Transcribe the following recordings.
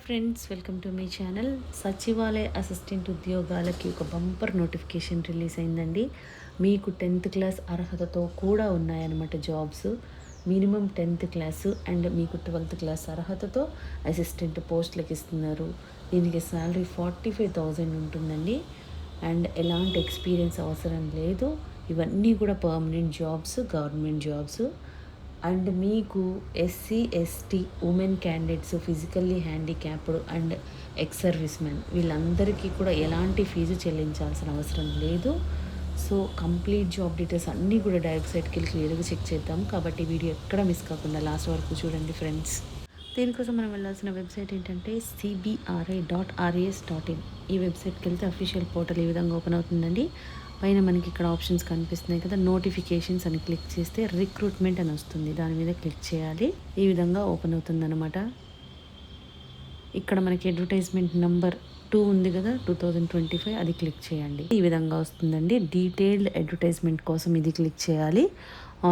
Friends, welcome to my channel. సచివాలయ assistant ఉద్యోగాలకి ఒక బంపర్ నోటిఫికేషన్ రిలీజ్ అయిందండి. మీకు 10th క్లాస్ అర్హతతో కూడా ఉన్నాయన్నమాట jobs. Minimum 10th class and మీకు 12th క్లాస్ అర్హతతో అసిస్టెంట్ పోస్టులకు ఇస్తున్నారు. దీనికి శాలరీ 45,000 ఉంటుందండి. అండ్ ఎలాంటి ఎక్స్పీరియన్స్ అవసరం లేదు. ఇవన్నీ కూడా permanent jobs, government jobs. And మీకు SC ST women candidates, physically handicapped and ex service men వీళ్ళందరికీ కూడా ఎలాంటి ఫీజు చెల్లించాల్సిన అవసరం లేదు. సో కంప్లీట్ జాబ్ డీటెయిల్స్ అన్నీ కూడా డైరెక్ట్ సైట్కి వెళ్ళి క్లియర్గా చెక్ చేద్దాం. కాబట్టి వీడియో ఎక్కడ మిస్ కాకుండా లాస్ట్ వరకు చూడండి ఫ్రెండ్స్. దీనికోసం మనం వెళ్ళాల్సిన వెబ్సైట్ ఏంటంటే cbri.res.in. ఈ వెబ్సైట్కి వెళ్తే అఫీషియల్ పోర్టల్ ఈ విధంగా ఓపెన్ అవుతుందండి. పైన మనకి ఇక్కడ ఆప్షన్స్ కనిపిస్తున్నాయి కదా, నోటిఫికేషన్స్ అని క్లిక్ చేస్తే రిక్రూట్మెంట్ అని వస్తుంది. దాని మీద క్లిక్ చేయాలి. ఈ విధంగా ఓపెన్ అవుతుందన్నమాట. ఇక్కడ మనకి అడ్వర్టైజ్మెంట్ నెంబర్ 2 ఉంది కదా, 2025, అది క్లిక్ చేయండి. ఈ విధంగా వస్తుందండి. డీటెయిల్డ్ అడ్వర్టైజ్మెంట్ కోసం ఇది క్లిక్ చేయాలి.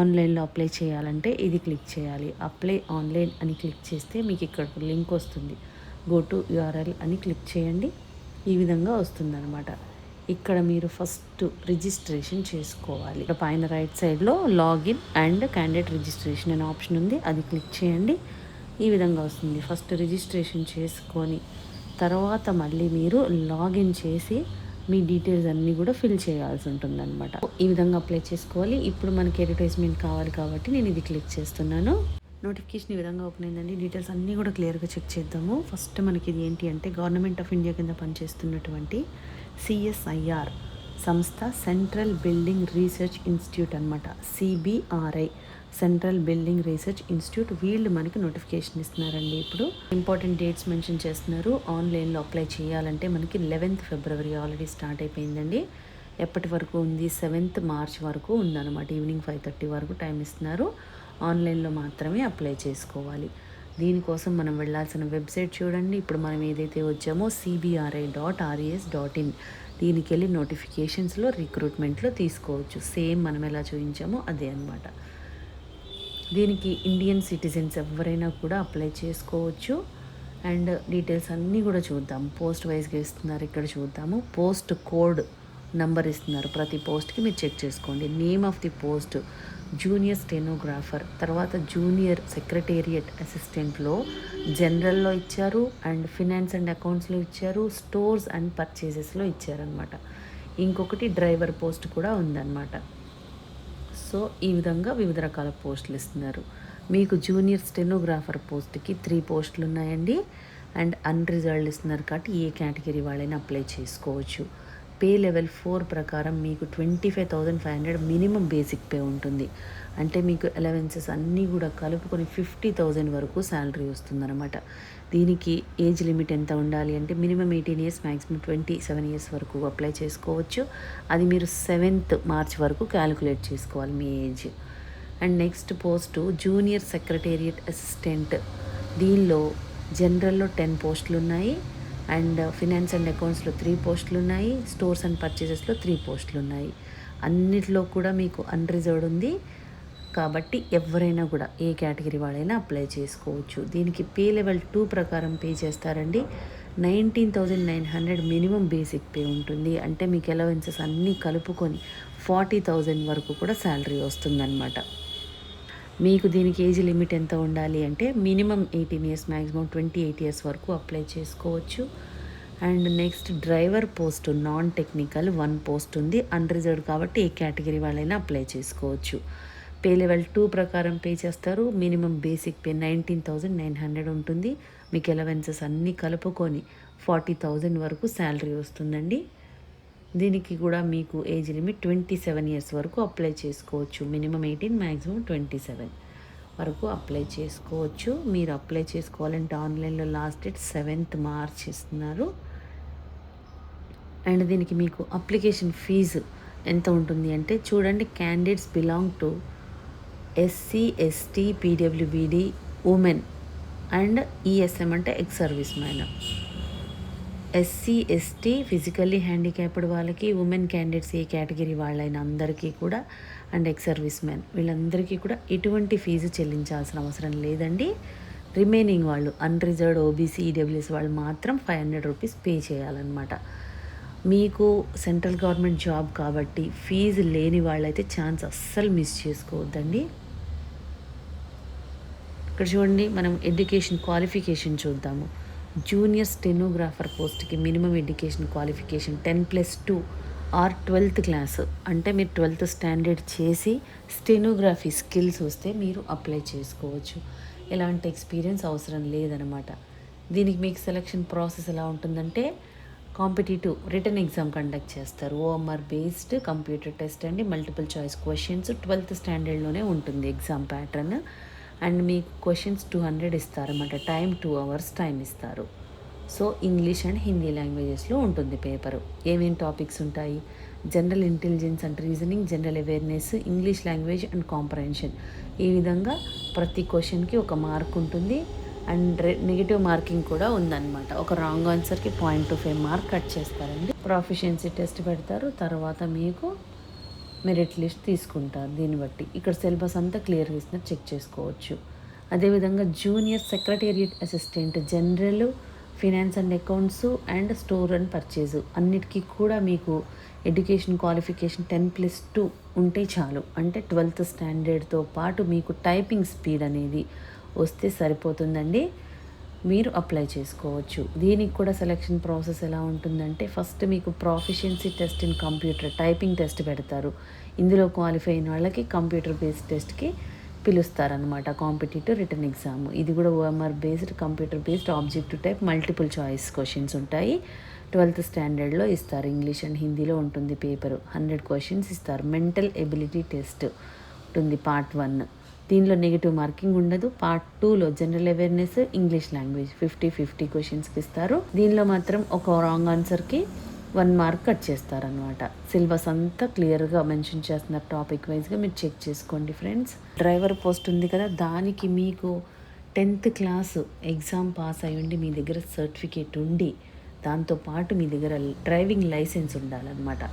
ఆన్లైన్లో అప్లై చేయాలంటే ఇది క్లిక్ చేయాలి. అప్లై ఆన్లైన్ అని క్లిక్ చేస్తే మీకు ఇక్కడ లింక్ వస్తుంది. గో టు యూఆర్ఎల్ అని క్లిక్ చేయండి. ఈ విధంగా వస్తుందన్నమాట. ఇక్కడ మీరు ఫస్ట్ రిజిస్ట్రేషన్ చేసుకోవాలి. ఇక్కడ పైన రైట్ సైడ్లో లాగిన్ అండ్ క్యాండిడేట్ రిజిస్ట్రేషన్ అనే ఆప్షన్ ఉంది, అది క్లిక్ చేయండి. ఈ విధంగా వస్తుంది. ఫస్ట్ రిజిస్ట్రేషన్ చేసుకొని తర్వాత మళ్ళీ మీరు లాగిన్ చేసి మీ డీటెయిల్స్ అన్నీ కూడా ఫిల్ చేయాల్సి ఉంటుందన్నమాట. ఈ విధంగా అప్లై చేసుకోవాలి. ఇప్పుడు మనకి అడ్వర్టైజ్మెంట్ కావాలి కాబట్టి నేను ఇది క్లిక్ చేస్తున్నాను. నోటిఫికేషన్ ఈ విధంగా ఓపెన్ అయిందండి. డీటెయిల్స్ అన్నీ కూడా క్లియర్గా చెక్ చేద్దాము. ఫస్ట్ మనకి ఇది ఏంటి అంటే గవర్నమెంట్ ఆఫ్ ఇండియా కింద పనిచేస్తున్నటువంటి CSIR సంస్థ, సెంట్రల్ బిల్డింగ్ రీసెర్చ్ ఇన్స్టిట్యూట్ అనమాట. CBRI, central building research institute. వీళ్ళు మనకి నోటిఫికేషన్ ఇస్తున్నారండి. ఇప్పుడు ఇంపార్టెంట్ డేట్స్ మెన్షన్ చేస్తున్నారు. ఆన్లైన్లో అప్లై చేయాలంటే మనకి 11th ఫిబ్రవరి ఆల్రెడీ స్టార్ట్ అయిపోయిందండి. ఎప్పటి వరకు ఉంది? 7th మార్చ్ వరకు ఉందన్నమాట. ఈవినింగ్ 5:30 వరకు టైం ఇస్తున్నారు. ఆన్లైన్లో మాత్రమే అప్లై చేసుకోవాలి. దీనికోసం మనం వెళ్ళాల్సిన వెబ్సైట్ చూడండి. ఇప్పుడు మనం ఏదైతే వచ్చామో cbri.res.in, దీనికి వెళ్ళి నోటిఫికేషన్స్లో రిక్రూట్మెంట్లో తీసుకోవచ్చు. సేమ్ మనం ఎలా చూపించామో అదే అనమాట. దీనికి ఇండియన్ సిటిజన్స్ ఎవరైనా కూడా అప్లై చేసుకోవచ్చు. అండ్ డీటెయిల్స్ అన్నీ కూడా చూద్దాం. పోస్ట్ వైజ్గా ఇస్తున్నారు, ఇక్కడ చూద్దాము. పోస్ట్ కోడ్ నంబర్ ఇస్తున్నారు. ప్రతి పోస్ట్కి మీరు చెక్ చేసుకోండి. Name of the post junior stenographer, తర్వాత జూనియర్ సెక్రటేరియట్ అసిస్టెంట్లో జనరల్లో ఇచ్చారు, అండ్ ఫినాన్స్ అండ్ అకౌంట్స్లో ఇచ్చారు, స్టోర్స్ అండ్ పర్చేసెస్లో ఇచ్చారనమాట. ఇంకొకటి డ్రైవర్ పోస్ట్ కూడా ఉందన్నమాట. సో ఈ విధంగా వివిధ రకాల పోస్టులు ఇస్తున్నారు. మీకు జూనియర్ స్టెనోగ్రాఫర్ పోస్ట్కి 3 పోస్టులు ఉన్నాయండి. అండ్ అన్రిజర్వ్డ్ ఇస్తున్నారు కాబట్టి ఏ కేటగిరీ వాళ్ళైనా అప్లై చేసుకోవచ్చు. పే లెవెల్ 4 ప్రకారం మీకు 25,500 మినిమం బేసిక్ పే ఉంటుంది. అంటే మీకు అలవెన్సెస్ అన్నీ కూడా కలుపుకొని 50,000 వరకు శాలరీ వస్తుందన్నమాట. దీనికి ఏజ్ లిమిట్ ఎంత ఉండాలి అంటే మినిమం 18 ఇయర్స్, మ్యాక్సిమం 27 ఇయర్స్ వరకు అప్లై చేసుకోవచ్చు. అది మీరు 7th మార్చ్ వరకు క్యాలిక్యులేట్ చేసుకోవాలి మీ age. And next post junior secretariat assistant. దీనిలో జనరల్లో 10 పోస్టులు ఉన్నాయి. అండ్ ఫినాన్స్ అండ్ అకౌంట్స్లో 3 పోస్టులు ఉన్నాయి. స్టోర్స్ అండ్ పర్చేసెస్లో 3 పోస్టులు ఉన్నాయి. అన్నిటిలో కూడా మీకు అన్రిజర్వ్డ్ ఉంది కాబట్టి ఎవరైనా కూడా ఏ కేటగిరీ వాళ్ళైనా అప్లై చేసుకోవచ్చు. దీనికి పే లెవెల్ 2 ప్రకారం పే చేస్తారండి. 19,900 మినిమం బేసిక్ పే ఉంటుంది. అంటే మీకు అలవెన్సెస్ అన్నీ కలుపుకొని 40,000 వరకు కూడా శాలరీ వస్తుందన్నమాట. మీకు దీనికి ఏజ్ లిమిట్ ఎంత ఉండాలి అంటే మినిమం 18 ఇయర్స్, మ్యాక్సిమం 28 ఇయర్స్ వరకు అప్లై చేసుకోవచ్చు. And next driver post non technical 1 post ఉంది. అన్రిజర్వ్డ్ కాబట్టి ఏ కేటగిరీ వాళ్ళైనా అప్లై చేసుకోవచ్చు. పే లెవెల్ 2 ప్రకారం పే చేస్తారు. మినిమం బేసిక్ పే 19,900 ఉంటుంది. మీకు అలవెన్సెస్ అన్నీ కలుపుకొని 40,000 వరకు శాలరీ వస్తుందండి. దీనికి కూడా మీకు ఏజ్ లిమిట్ 27 ఇయర్స్ వరకు అప్లై చేసుకోవచ్చు. మినిమం 18, మ్యాక్సిమం 27 వరకు అప్లై చేసుకోవచ్చు. మీరు అప్లై చేసుకోవాలంటే ఆన్లైన్లో లాస్ట్ డేట్ 7th మార్చ్ ఇస్తున్నారు. అండ్ దీనికి మీకు అప్లికేషన్ ఫీజు ఎంత ఉంటుంది అంటే చూడండి, candidates belong to SC, ST, పీడబ్ల్యూబీడీ, ఉమెన్ అండ్ ఈఎస్ఎం అంటే ex service man. SC, ST, physically handicapped వాళ్ళకి, ఉమెన్ క్యాండిడేట్స్ ఏ కేటగిరీ వాళ్ళైనా అందరికీ కూడా, అండ్ ఎక్స్ సర్వీస్ మ్యాన్ వీళ్ళందరికీ కూడా ఎటువంటి ఫీజు చెల్లించాల్సిన అవసరం లేదండి. రిమైనింగ్ వాళ్ళు అన్రిజర్వ్డ్ ఓబీసీ ఈడబ్ల్యూఎస్ వాళ్ళు మాత్రం 500 రూపీస్ పే చేయాలన్నమాట. మీకు సెంట్రల్ గవర్నమెంట్ జాబ్ కాబట్టి ఫీజు లేని వాళ్ళైతే ఛాన్స్ అస్సలు మిస్ చేసుకోవద్దండి. ఇక్కడ చూడండి, మనం ఎడ్యుకేషన్ క్వాలిఫికేషన్ చూద్దాము. జూనియర్ స్టెనోగ్రాఫర్ పోస్ట్కి minimum education qualification 10+2 or 12th class. అంటే మీరు 12th స్టాండర్డ్ చేసి స్టెనోగ్రఫీ స్కిల్స్ వస్తే మీరు అప్లై చేసుకోవచ్చు. ఎలాంటి ఎక్స్పీరియన్స్ అవసరం లేదనమాట. దీనికి మీకు సెలక్షన్ ప్రాసెస్ ఎలా ఉంటుందంటే కాంపిటేటివ్ రిటర్న్ ఎగ్జామ్ కండక్ట్ చేస్తారు. ఓఎంఆర్ బేస్డ్ కంప్యూటర్ టెస్ట్ అండి, మల్టిపుల్ చాయిస్ క్వశ్చన్స్. 12th స్టాండర్డ్లోనే ఉంటుంది ఎగ్జామ్ ప్యాటర్న్. అండ్ మీకు క్వశ్చన్స్ 200 ఇస్తారన్నమాట. టైం 2 hours టైం ఇస్తారు. సో ఇంగ్లీష్ అండ్ హిందీ లాంగ్వేజెస్లో ఉంటుంది పేపరు. ఏమేమి టాపిక్స్ ఉంటాయి? General intelligence and reasoning, general awareness, English language and comprehension. ఈ విధంగా ప్రతి క్వశ్చన్కి ఒక మార్క్ ఉంటుంది. అండ్ నెగిటివ్ మార్కింగ్ కూడా ఉందన్నమాట. ఒక రాంగ్ ఆన్సర్కి 0.25 మార్క్ కట్ చేస్తారండి. ప్రొఫిషియన్సీ టెస్ట్ పెడతారు. తర్వాత మీకు మెరిట్ లిస్ట్ తీసుకుంటారు. దీన్ని బట్టి ఇక్కడ సిలబస్ అంతా క్లియర్గా ఇస్తున్నారు, చెక్ చేసుకోవచ్చు. అదేవిధంగా junior secretariat assistant, general, finance and accounts and store and purchase అన్నిటికీ కూడా మీకు ఎడ్యుకేషన్ క్వాలిఫికేషన్ 10+2 ఉంటే చాలు. అంటే 12th స్టాండర్డ్తో పాటు మీకు టైపింగ్ స్పీడ్ అనేది వస్తే సరిపోతుందండి. మీరు అప్లై చేసుకోవచ్చు. దీనికి కూడా సెలక్షన్ ప్రాసెస్ ఎలా ఉంటుందంటే ఫస్ట్ మీకు proficiency test in computer typing test పెడతారు. ఇందులో క్వాలిఫై అయిన వాళ్ళకి కంప్యూటర్ బేస్డ్ టెస్ట్కి పిలుస్తారనమాట. Competitive return exam. ఇది కూడా OMR based computer based objective type multiple choice questions ఉంటాయి. 12th స్టాండర్డ్లో ఇస్తారు. ఇంగ్లీష్ అండ్ హిందీలో ఉంటుంది పేపరు. 100 క్వశ్చన్స్ ఇస్తారు. మెంటల్ ఎబిలిటీ టెస్ట్ ఉంటుంది Part 1. దీనిలో నెగిటివ్ మార్కింగ్ ఉండదు. Part 2లో జనరల్ అవేర్నెస్, ఇంగ్లీష్ లాంగ్వేజ్ 50-50 క్వశ్చన్స్కి ఇస్తారు. దీనిలో మాత్రం ఒక రాంగ్ ఆన్సర్కి 1 మార్క్ కట్ చేస్తారనమాట. సిలబస్ అంతా క్లియర్గా మెన్షన్ చేస్తున్నారు టాపిక్ వైజ్గా. మీరు చెక్ చేసుకోండి ఫ్రెండ్స్. డ్రైవర్ పోస్ట్ ఉంది కదా, దానికి మీకు 10th క్లాస్ ఎగ్జామ్ పాస్ అయ్యి ఉండి మీ దగ్గర సర్టిఫికేట్ ఉండి దాంతోపాటు మీ దగ్గర డ్రైవింగ్ లైసెన్స్ ఉండాలన్నమాట.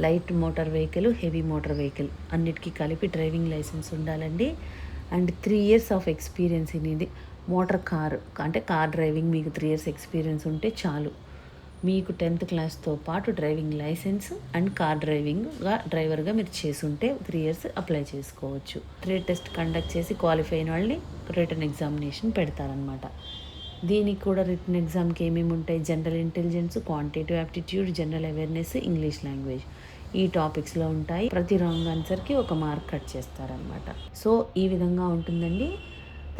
Light motor vehicle, heavy motor vehicle అన్నిటికీ కలిపి డ్రైవింగ్ లైసెన్స్ ఉండాలండి. అండ్ 3 years ఆఫ్ ఎక్స్పీరియన్స్ అనేది మోటార్ కార్ అంటే కార్ డ్రైవింగ్ మీకు 3 years ఎక్స్పీరియన్స్ ఉంటే చాలు. మీకు 10th క్లాస్తో పాటు డ్రైవింగ్ లైసెన్స్ అండ్ కార్ డ్రైవర్గా మీరు చేసుంటే 3 years అప్లై చేసుకోవచ్చు. ట్రేడ్ టెస్ట్ కండక్ట్ చేసి క్వాలిఫై అయిన వాళ్ళని రిటర్న్ ఎగ్జామినేషన్ పెడతారనమాట. దీనికి కూడా రిటర్న్ ఎగ్జామ్కి ఏమేమి ఉంటాయి? General intelligence, quantitative aptitude, general awareness, English language ఈ టాపిక్స్లో ఉంటాయి. ప్రతి రాంగ్ ఆన్సర్కి 1 మార్క్ కట్ చేస్తారనమాట. సో ఈ విధంగా ఉంటుందండి.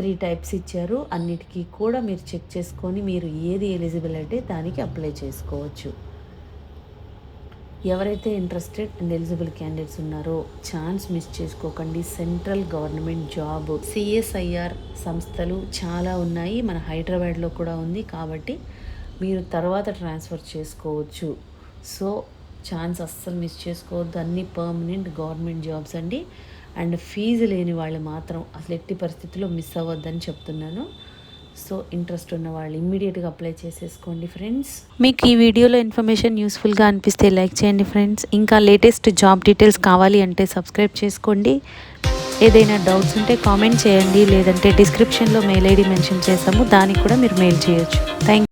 3 types ఇచ్చారు. అన్నిటికీ కూడా మీరు చెక్ చేసుకొని మీరు ఏది ఎలిజిబుల్ అంటే దానికి అప్లై చేసుకోవచ్చు. ఎవరైతే ఇంట్రెస్టెడ్ అండ్ ఎలిజిబుల్ క్యాండిడేట్స్ ఉన్నారో ఛాన్స్ మిస్ చేసుకోకండి. సెంట్రల్ గవర్నమెంట్ జాబ్ CSIR సంస్థలు చాలా ఉన్నాయి. మన హైదరాబాద్లో కూడా ఉంది. కాబట్టి మీరు తర్వాత ట్రాన్స్ఫర్ చేసుకోవచ్చు. సో ఛాన్స్ అస్సలు మిస్ చేసుకోవద్దు. అన్ని పర్మనెంట్ గవర్నమెంట్ జాబ్స్ అండి. అండ్ ఫీజు లేని వాళ్ళు మాత్రం అసలు ఎట్టి పరిస్థితుల్లో మిస్ అవ్వద్దని చెప్తున్నాను. సో ఇంట్రెస్ట్ ఉన్న వాళ్ళు ఇమ్మీడియట్గా అప్లై చేసేసుకోండి ఫ్రెండ్స్. మీకు ఈ వీడియోలో ఇన్ఫర్మేషన్ యూస్ఫుల్గా అనిపిస్తే లైక్ చేయండి ఫ్రెండ్స్. ఇంకా లేటెస్ట్ జాబ్ డీటెయిల్స్ కావాలి అంటే సబ్స్క్రైబ్ చేసుకోండి. ఏదైనా డౌట్స్ ఉంటే కామెంట్ చేయండి, లేదంటే డిస్క్రిప్షన్లో మెయిల్ ID మెన్షన్ చేసాము, దానికి కూడా మీరు మెయిల్ చేయొచ్చు. థ్యాంక్